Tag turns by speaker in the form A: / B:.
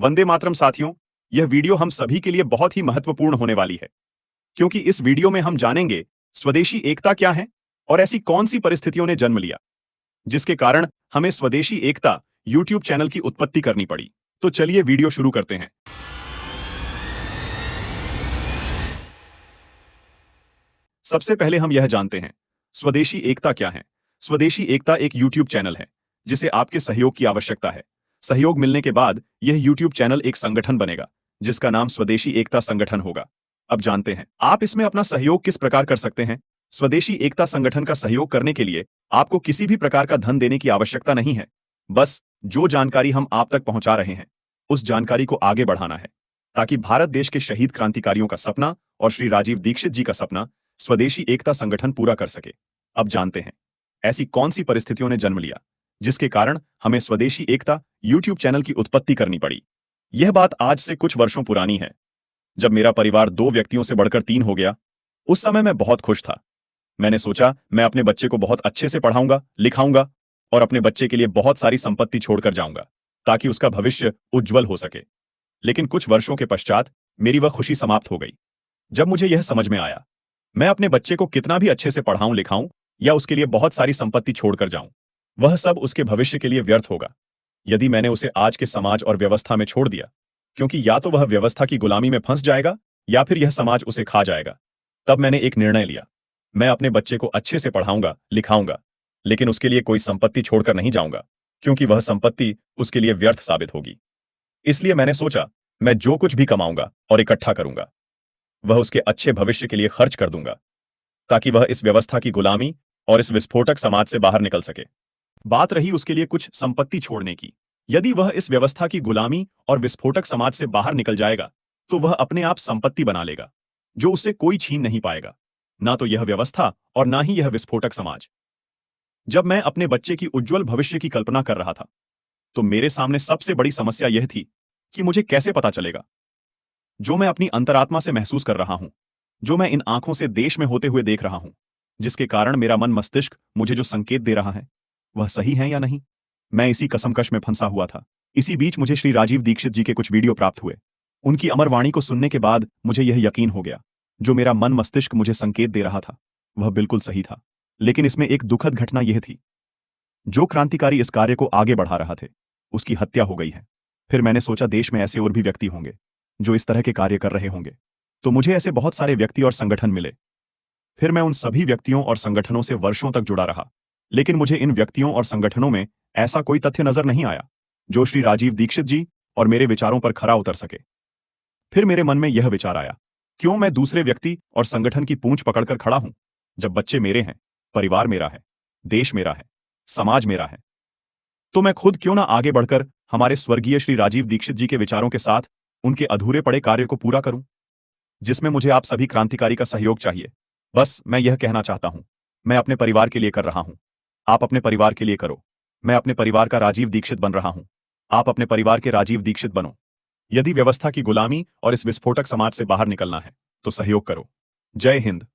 A: वंदे मातरम साथियों, यह वीडियो हम सभी के लिए बहुत ही महत्वपूर्ण होने वाली है, क्योंकि इस वीडियो में हम जानेंगे स्वदेशी एकता क्या है और ऐसी कौन सी परिस्थितियों ने जन्म लिया, जिसके कारण हमें स्वदेशी एकता यूट्यूब चैनल की उत्पत्ति करनी पड़ी। तो चलिए वीडियो शुरू करते हैं। सबसे पहले हम यह जानते हैं, स्वदेशी एकता क्या है। स्वदेशी एकता एक यूट्यूब चैनल है, जिसे आपके सहयोग की आवश्यकता है। सहयोग मिलने के बाद यह यूट्यूब चैनल एक संगठन बनेगा, जिसका नाम स्वदेशी एकता संगठन होगा। अब जानते हैं, आप इसमें अपना सहयोग किस प्रकार कर सकते हैं। स्वदेशी एकता संगठन का सहयोग करने के लिए आपको किसी भी प्रकार का धन देने की आवश्यकता नहीं है। बस जो जानकारी हम आप तक पहुंचा रहे हैं, उस जानकारी को आगे बढ़ाना है, ताकि भारत देश के शहीद क्रांतिकारियों का सपना और श्री राजीव दीक्षित जी का सपना स्वदेशी एकता संगठन पूरा कर सके। अब जानते हैं, ऐसी कौन सी परिस्थितियों ने जन्म लिया, जिसके कारण हमें स्वदेशी एकता यूट्यूब चैनल की उत्पत्ति करनी पड़ी। यह बात आज से कुछ वर्षों पुरानी है, जब मेरा परिवार 2 व्यक्तियों से बढ़कर 3 हो गया। उस समय मैं बहुत खुश था। मैंने सोचा मैं अपने बच्चे को बहुत अच्छे से पढ़ाऊंगा, लिखाऊंगा और अपने बच्चे के लिए बहुत सारी संपत्ति छोड़कर जाऊंगा, ताकि उसका भविष्य उज्जवल हो सके। लेकिन कुछ वर्षों के पश्चात मेरी वह खुशी समाप्त हो गई, जब मुझे यह समझ में आया, मैं अपने बच्चे को कितना भी अच्छे से पढ़ाऊं, लिखाऊं या उसके लिए बहुत सारी संपत्ति छोड़कर जाऊं, वह सब उसके भविष्य के लिए व्यर्थ होगा, यदि मैंने उसे आज के समाज और व्यवस्था में छोड़ दिया। क्योंकि या तो वह व्यवस्था की गुलामी में फंस जाएगा या फिर यह समाज उसे खा जाएगा। तब मैंने एक निर्णय लिया, मैं अपने बच्चे को अच्छे से पढ़ाऊंगा, लिखाऊंगा, लेकिन उसके लिए कोई संपत्ति छोड़कर नहीं जाऊंगा, क्योंकि वह संपत्ति उसके लिए व्यर्थ साबित होगी। इसलिए मैंने सोचा, मैं जो कुछ भी कमाऊंगा और इकट्ठा करूंगा, वह उसके अच्छे भविष्य के लिए खर्च कर दूंगा, ताकि वह इस व्यवस्था की गुलामी और इस विस्फोटक समाज से बाहर निकल सके। बात रही उसके लिए कुछ संपत्ति छोड़ने की। यदि वह इस व्यवस्था की गुलामी और विस्फोटक समाज से बाहर निकल जाएगा, तो वह अपने आप संपत्ति बना लेगा, जो उससे कोई छीन नहीं पाएगा, ना तो यह व्यवस्था और ना ही यह विस्फोटक समाज। जब मैं अपने बच्चे की उज्जवल भविष्य की कल्पना कर रहा था, तो मेरे सामने सबसे बड़ी समस्या यह थी कि मुझे कैसे पता चलेगा जो मैं अपनी अंतरात्मा से महसूस कर रहा हूं, जो मैं इन आंखों से देश में होते हुए देख रहा हूं, जिसके कारण मेरा मन मस्तिष्क मुझे जो संकेत दे रहा है, वह सही है या नहीं। मैं इसी कसमकश में फंसा हुआ था। इसी बीच मुझे श्री राजीव दीक्षित जी के कुछ वीडियो प्राप्त हुए। उनकी अमर वाणी को सुनने के बाद मुझे यह यकीन हो गया, जो मेरा मन मस्तिष्क मुझे संकेत दे रहा था, वह बिल्कुल सही था। लेकिन इसमें एक दुखद घटना यह थी, जो क्रांतिकारी इस कार्य को आगे बढ़ा रहा थे, उसकी हत्या हो गई है। फिर मैंने सोचा, देश में ऐसे और भी व्यक्ति होंगे जो इस तरह के कार्य कर रहे होंगे, तो मुझे ऐसे बहुत सारे व्यक्ति और संगठन मिले। फिर मैं उन सभी व्यक्तियों और संगठनों से वर्षों तक जुड़ा रहा, लेकिन मुझे इन व्यक्तियों और संगठनों में ऐसा कोई तथ्य नजर नहीं आया जो श्री राजीव दीक्षित जी और मेरे विचारों पर खरा उतर सके। फिर मेरे मन में यह विचार आया, क्यों मैं दूसरे व्यक्ति और संगठन की पूंछ पकड़कर खड़ा हूं, जब बच्चे मेरे हैं, परिवार मेरा है, देश मेरा है, समाज मेरा है। तो मैं खुद क्यों ना आगे बढ़कर हमारे स्वर्गीय श्री राजीव दीक्षित जी के विचारों के साथ उनके अधूरे पड़े कार्य को पूरा करूं, जिसमें मुझे आप सभी क्रांतिकारी का सहयोग चाहिए। बस मैं यह कहना चाहता हूं, मैं अपने परिवार के लिए कर रहा हूं, आप अपने परिवार के लिए करो। मैं अपने परिवार का राजीव दीक्षित बन रहा हूं, आप अपने परिवार के राजीव दीक्षित बनो। यदि व्यवस्था की गुलामी और इस विस्फोटक समाज से बाहर निकलना है, तो सहयोग करो। जय हिंद।